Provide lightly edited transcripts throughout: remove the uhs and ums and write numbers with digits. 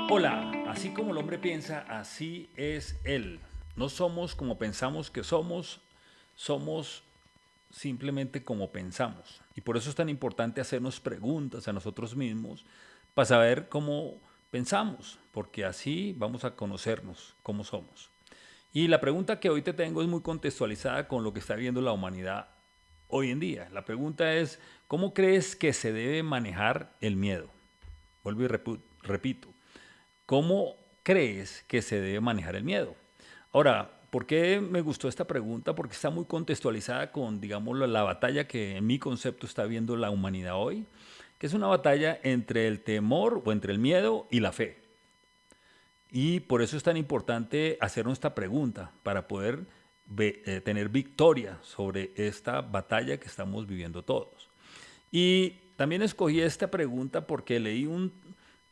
Hola, así como el hombre piensa, así es él. No somos como pensamos que somos, somos simplemente como pensamos. Y por eso es tan importante hacernos preguntas a nosotros mismos para saber cómo pensamos, porque así vamos a conocernos cómo somos. Y la pregunta que hoy te tengo es muy contextualizada con lo que está viendo la humanidad hoy en día. La pregunta es, ¿cómo crees que se debe manejar el miedo? Vuelvo y repito, ¿cómo crees que se debe manejar el miedo? Ahora, ¿por qué me gustó esta pregunta? Porque está muy contextualizada con, digamos, la batalla que en mi concepto está viendo la humanidad hoy, que es una batalla entre el temor o entre el miedo y la fe. Y por eso es tan importante hacernos esta pregunta para poder tener victoria sobre esta batalla que estamos viviendo todos. Y también escogí esta pregunta porque leí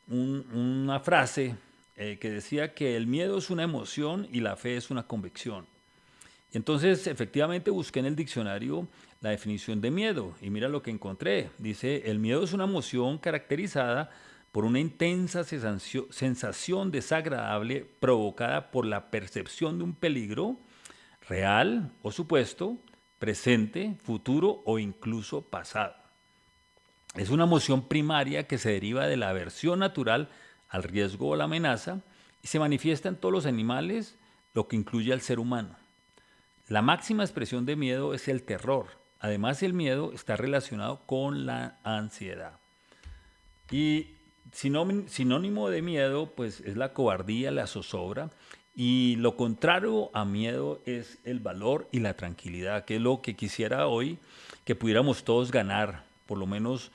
una frase que decía que el miedo es una emoción y la fe es una convicción. Entonces, efectivamente, busqué en el diccionario la definición de miedo y mira lo que encontré. Dice, el miedo es una emoción caracterizada por una intensa sensación desagradable provocada por la percepción de un peligro real o supuesto, presente, futuro o incluso pasado. Es una emoción primaria que se deriva de la aversión natural al riesgo o la amenaza y se manifiesta en todos los animales, lo que incluye al ser humano. La máxima expresión de miedo es el terror. Además, el miedo está relacionado con la ansiedad. Y sinónimo de miedo, pues es la cobardía, la zozobra. Y lo contrario a miedo es el valor y la tranquilidad, que es lo que quisiera hoy que pudiéramos todos ganar, por lo menos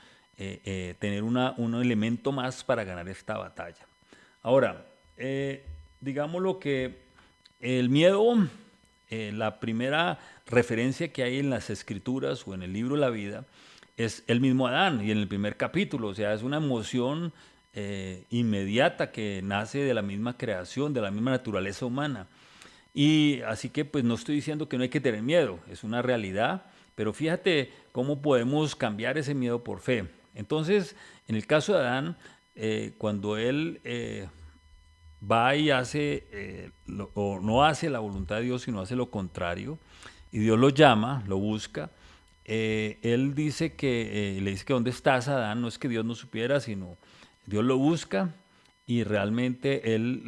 tener un elemento más para ganar esta batalla. Ahora, digamos lo que el miedo, la primera referencia que hay en las escrituras o en el libro de la vida, es el mismo Adán y en el primer capítulo, o sea, es una emoción inmediata que nace de la misma creación, de la misma naturaleza humana. Y así que pues no estoy diciendo que no hay que tener miedo, es una realidad, pero fíjate cómo podemos cambiar ese miedo por fe. Entonces, en el caso de Adán, cuando él va y hace, o no hace la voluntad de Dios, sino hace lo contrario, y Dios lo llama, lo busca, él dice que, le dice que dónde estás, Adán, no es que Dios no supiera, sino Dios lo busca y realmente él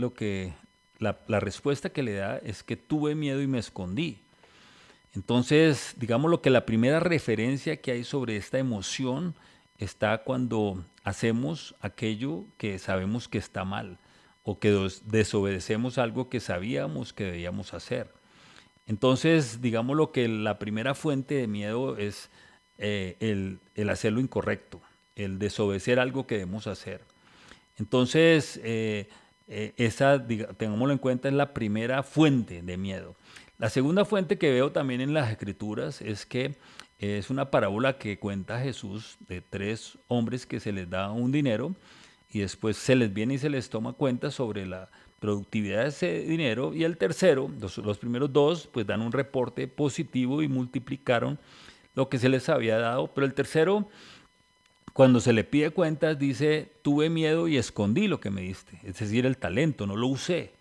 la respuesta que le da es que tuve miedo y me escondí. Entonces, digamos lo que la primera referencia que hay sobre esta emoción está cuando hacemos aquello que sabemos que está mal o que desobedecemos algo que sabíamos que debíamos hacer. Entonces, digamos lo que la primera fuente de miedo es el hacer lo incorrecto, el desobedecer algo que debemos hacer. Entonces, tengámoslo en cuenta, es la primera fuente de miedo. La segunda fuente que veo también en las escrituras es que es una parábola que cuenta Jesús de tres hombres que se les da un dinero y después se les viene y se les toma cuenta sobre la productividad de ese dinero y el tercero, los primeros dos, pues dan un reporte positivo y multiplicaron lo que se les había dado, pero el tercero cuando se le pide cuentas, dice, tuve miedo y escondí lo que me diste, es decir, el talento, no lo usé.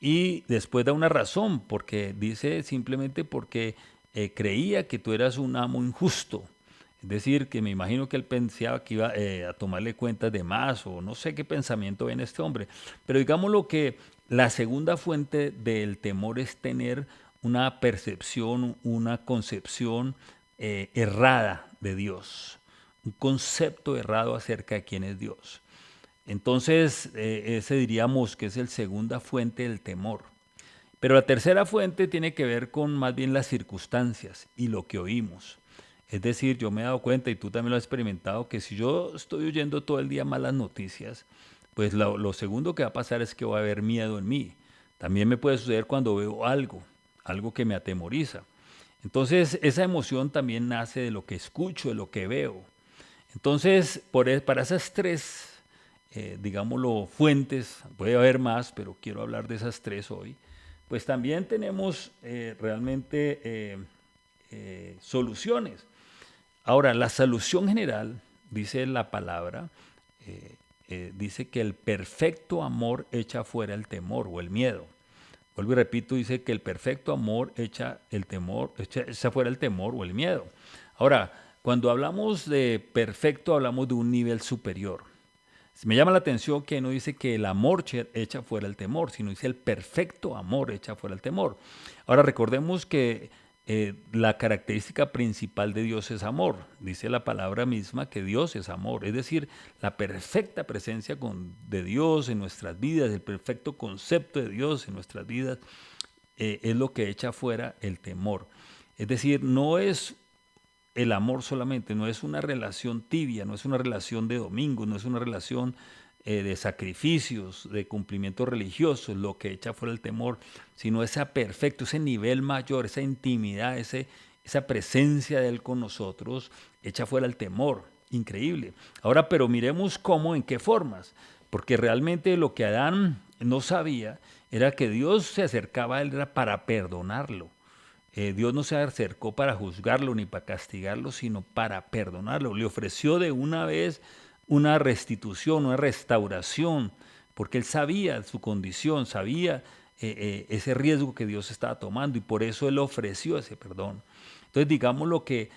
Y después da una razón, porque dice simplemente porque creía que tú eras un amo injusto. Es decir, que me imagino que él pensaba que iba a tomarle cuentas de más, o no sé qué pensamiento ve en este hombre. Pero digamos lo que la segunda fuente del temor es tener una percepción, una concepción errada de Dios, un concepto errado acerca de quién es Dios. Entonces, ese diríamos que es la segunda fuente del temor. Pero la tercera fuente tiene que ver con más bien las circunstancias y lo que oímos. Es decir, yo me he dado cuenta, y tú también lo has experimentado, que si yo estoy oyendo todo el día malas noticias, pues lo segundo que va a pasar es que va a haber miedo en mí. También me puede suceder cuando veo algo, algo que me atemoriza. Entonces, esa emoción también nace de lo que escucho, de lo que veo. Entonces, para esas tres, digámoslo, fuentes, puede haber más, pero quiero hablar de esas tres hoy, pues también tenemos realmente soluciones. Ahora, la solución general, dice la palabra, dice que el perfecto amor echa fuera el temor o el miedo. Vuelvo y repito, dice que el perfecto amor echa fuera el temor o el miedo. Ahora, cuando hablamos de perfecto, hablamos de un nivel superior. Me llama la atención que no dice que el amor echa fuera el temor, sino dice el perfecto amor echa fuera el temor. Ahora recordemos que la característica principal de Dios es amor. Dice la palabra misma que Dios es amor. Es decir, la perfecta presencia de Dios en nuestras vidas, el perfecto concepto de Dios en nuestras vidas, es lo que echa fuera el temor. Es decir, no es el amor solamente, no es una relación tibia, no es una relación de domingo, no es una relación de sacrificios, de cumplimientos religiosos, lo que echa fuera el temor, sino ese perfecto, ese nivel mayor, esa intimidad, esa presencia de Él con nosotros, echa fuera el temor. Increíble. Ahora, pero miremos cómo, en qué formas, porque realmente lo que Adán no sabía era que Dios se acercaba a él era para perdonarlo. Dios no se acercó para juzgarlo ni para castigarlo, sino para perdonarlo. Le ofreció de una vez una restitución, una restauración, porque él sabía su condición, sabía ese riesgo que Dios estaba tomando y por eso él ofreció ese perdón. Entonces, digamos lo que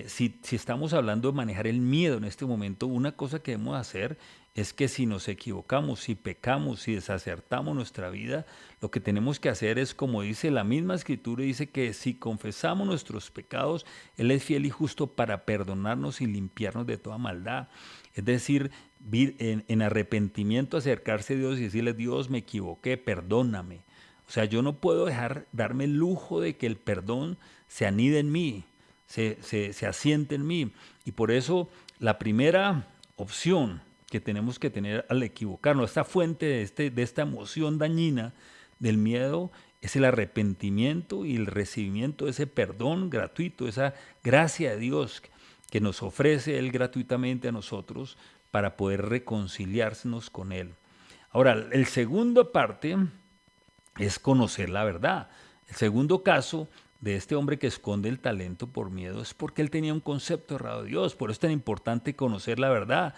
si estamos hablando de manejar el miedo en este momento, una cosa que debemos hacer es que si nos equivocamos, si pecamos, si desacertamos nuestra vida, lo que tenemos que hacer es, como dice la misma escritura, dice que si confesamos nuestros pecados, Él es fiel y justo para perdonarnos y limpiarnos de toda maldad. Es decir, en arrepentimiento acercarse a Dios y decirle, Dios, me equivoqué, perdóname. O sea, yo no puedo darme el lujo de que el perdón se anide en mí, se asiente en mí. Y por eso la primera opción que tenemos que tener al equivocarnos, esta fuente de esta emoción dañina del miedo, es el arrepentimiento y el recibimiento de ese perdón gratuito, esa gracia de Dios que nos ofrece Él gratuitamente a nosotros para poder reconciliarnos con Él. Ahora, el segundo parte es conocer la verdad. El segundo caso de este hombre que esconde el talento por miedo es porque él tenía un concepto errado de Dios. Por eso es tan importante conocer la verdad.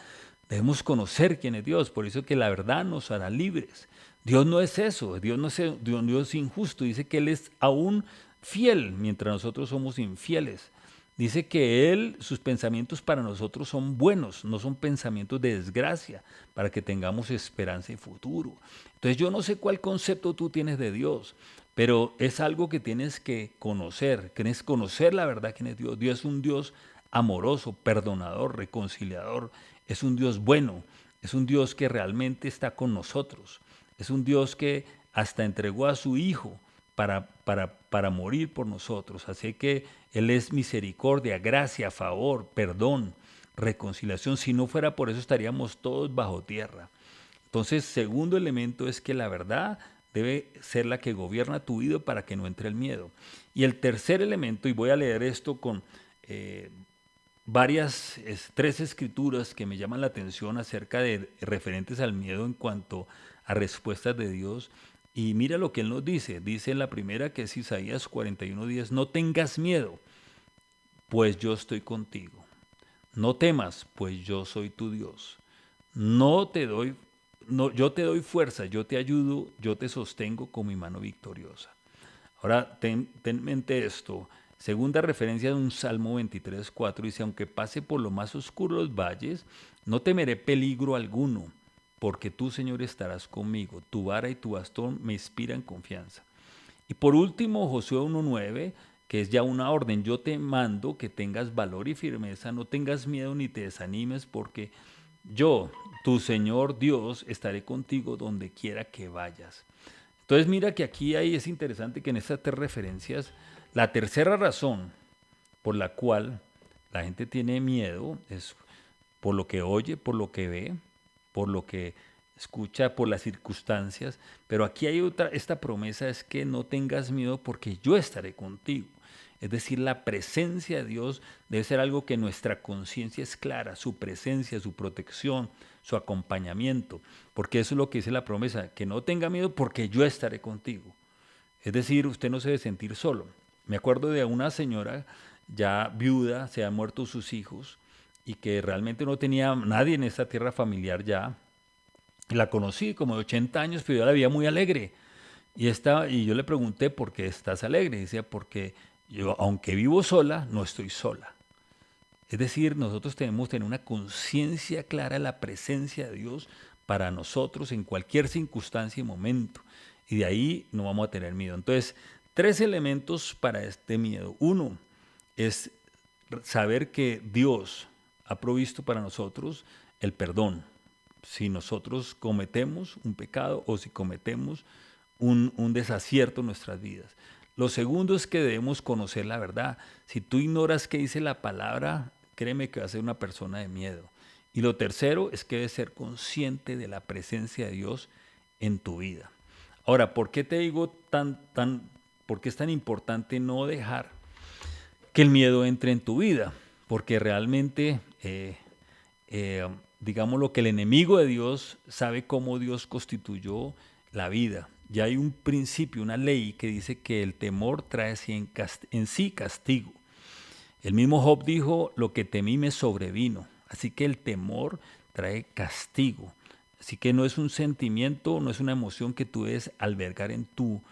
Debemos conocer quién es Dios, por eso que la verdad nos hará libres. Dios no es eso, Dios no es Dios injusto, dice que Él es aún fiel mientras nosotros somos infieles. Dice que Él, sus pensamientos para nosotros son buenos, no son pensamientos de desgracia, para que tengamos esperanza y futuro. Entonces yo no sé cuál concepto tú tienes de Dios, pero es algo que tienes que conocer la verdad quién es Dios. Dios es un Dios amoroso, perdonador, reconciliador, es un Dios bueno, es un Dios que realmente está con nosotros, es un Dios que hasta entregó a su Hijo para morir por nosotros. Así que Él es misericordia, gracia, favor, perdón, reconciliación. Si no fuera por eso estaríamos todos bajo tierra. Entonces, segundo elemento es que la verdad debe ser la que gobierna tu vida para que no entre el miedo. Y el tercer elemento, y voy a leer esto con tres escrituras que me llaman la atención acerca de referentes al miedo en cuanto a respuestas de Dios. Y mira lo que Él nos dice. Dice en la primera, que es Isaías 41:10, no tengas miedo, pues yo estoy contigo. No temas, pues yo soy tu Dios. Yo te doy fuerza, yo te ayudo, yo te sostengo con mi mano victoriosa. Ahora, ten en mente esto. Segunda referencia de un Salmo 23:4 dice, aunque pase por lo más oscuro de los valles, no temeré peligro alguno, porque tú, Señor, estarás conmigo. Tu vara y tu bastón me inspiran confianza. Y por último, Josué 1:9, que es ya una orden. Yo te mando que tengas valor y firmeza, no tengas miedo ni te desanimes, porque yo, tu Señor Dios, estaré contigo donde quiera que vayas. Entonces mira que aquí es interesante que en estas tres referencias, la tercera razón por la cual la gente tiene miedo es por lo que oye, por lo que ve, por lo que escucha, por las circunstancias. Pero aquí hay esta promesa es que no tengas miedo porque yo estaré contigo. Es decir, la presencia de Dios debe ser algo que nuestra conciencia es clara, su presencia, su protección, su acompañamiento, porque eso es lo que dice la promesa, que no tenga miedo porque yo estaré contigo. Es decir, usted no se debe sentir solo. Me acuerdo de una señora ya viuda, se han muerto sus hijos y que realmente no tenía nadie en esta tierra familiar ya, Y la conocí como de 80 años, pero yo la veía muy alegre. Y yo le pregunté, ¿por qué estás alegre? Y decía, porque yo, aunque vivo sola, no estoy sola. Es decir, nosotros tenemos que tener una conciencia clara de la presencia de Dios para nosotros en cualquier circunstancia y momento. Y de ahí no vamos a tener miedo. Entonces, tres elementos para este miedo. Uno es saber que Dios ha provisto para nosotros el perdón. Si nosotros cometemos un pecado o si cometemos un desacierto en nuestras vidas. Lo segundo es que debemos conocer la verdad. Si tú ignoras qué dice la palabra, créeme que vas a ser una persona de miedo. Y lo tercero es que debes ser consciente de la presencia de Dios en tu vida. Ahora, ¿por qué te digo por qué es tan importante no dejar que el miedo entre en tu vida? Porque realmente, digamos lo que el enemigo de Dios sabe cómo Dios constituyó la vida. Ya hay un principio, una ley que dice que el temor trae en sí castigo. El mismo Job dijo, lo que temí me sobrevino. Así que el temor trae castigo. Así que no es un sentimiento, no es una emoción que tú debes albergar en tu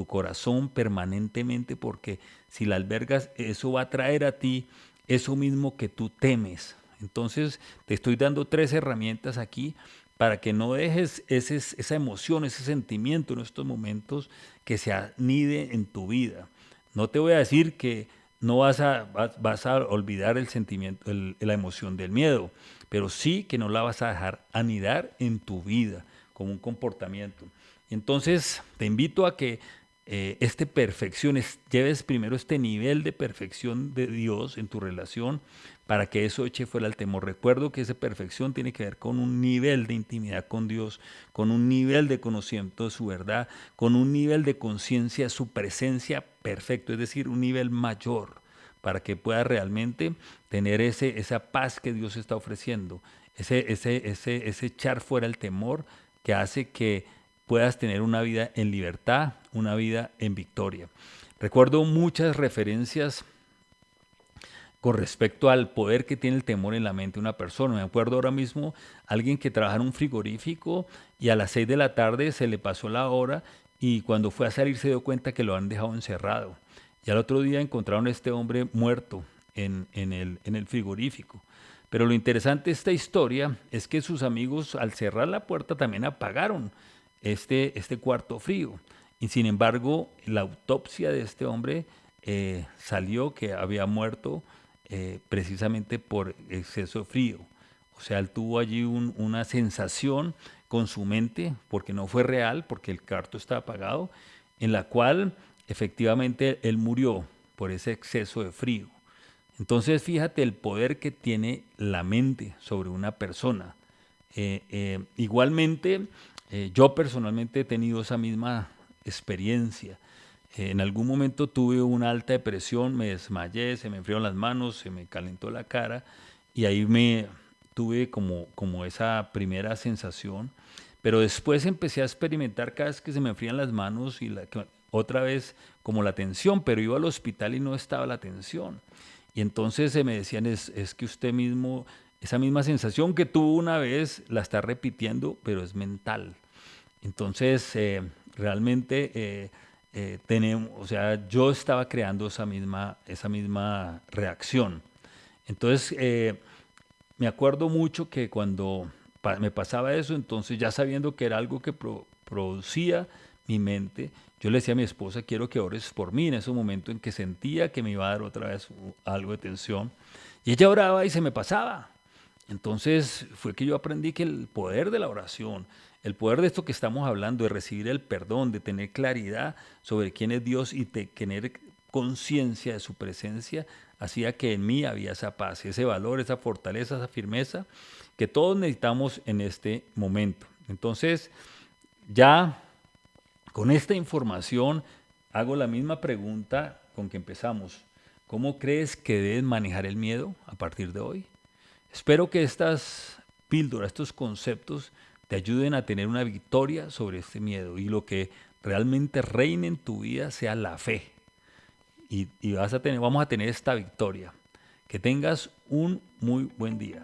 corazón permanentemente, porque si la albergas, eso va a traer a ti eso mismo que tú temes. Entonces, te estoy dando tres herramientas aquí para que no dejes esa emoción, ese sentimiento en estos momentos que se anide en tu vida. No te voy a decir que no vas a olvidar el sentimiento, la emoción del miedo, pero sí que no la vas a dejar anidar en tu vida como un comportamiento. Entonces, te invito a que lleves primero este nivel de perfección de Dios en tu relación para que eso eche fuera el temor. Recuerdo que esa perfección tiene que ver con un nivel de intimidad con Dios, con un nivel de conocimiento de su verdad, con un nivel de conciencia de su presencia perfecto, es decir, un nivel mayor para que puedas realmente tener esa paz que Dios está ofreciendo, ese echar fuera el temor que hace que puedas tener una vida en libertad, una vida en victoria. Recuerdo muchas referencias con respecto al poder que tiene el temor en la mente de una persona. Me acuerdo ahora mismo alguien que trabaja en un frigorífico y a las 6 de la tarde se le pasó la hora y cuando fue a salir se dio cuenta que lo han dejado encerrado. Y al otro día encontraron a este hombre muerto en el frigorífico. Pero lo interesante de esta historia es que sus amigos al cerrar la puerta también apagaron este cuarto frío. Y sin embargo, la autopsia de este hombre salió que había muerto precisamente por exceso de frío. O sea, él tuvo allí una sensación con su mente, porque no fue real, porque el cuarto estaba apagado, en la cual efectivamente él murió por ese exceso de frío. Entonces, fíjate el poder que tiene la mente sobre una persona. Igualmente, yo personalmente he tenido esa misma experiencia. En algún momento tuve una alta depresión, me desmayé, se me enfriaron las manos, se me calentó la cara y ahí tuve como esa primera sensación. Pero después empecé a experimentar cada vez que se me enfrían las manos y otra vez como la tensión, pero iba al hospital y no estaba la tensión. Y entonces se me decían, es que usted mismo, esa misma sensación que tuvo una vez, la está repitiendo, pero es mental. Entonces, realmente tenemos, o sea, yo estaba creando esa misma reacción. Entonces, me acuerdo mucho que cuando me pasaba eso, entonces ya sabiendo que era algo que producía mi mente, yo le decía a mi esposa, quiero que ores por mí en ese momento en que sentía que me iba a dar otra vez algo de tensión. Y ella oraba y se me pasaba. Entonces fue que yo aprendí que el poder de la oración, el poder de esto que estamos hablando, de recibir el perdón, de tener claridad sobre quién es Dios y de tener conciencia de su presencia, hacía que en mí había esa paz, ese valor, esa fortaleza, esa firmeza que todos necesitamos en este momento. Entonces, ya con esta información hago la misma pregunta con que empezamos. ¿Cómo crees que debes manejar el miedo a partir de hoy? Espero que estas píldoras, estos conceptos te ayuden a tener una victoria sobre este miedo y lo que realmente reine en tu vida sea la fe. Y vamos a tener esta victoria. Que tengas un muy buen día.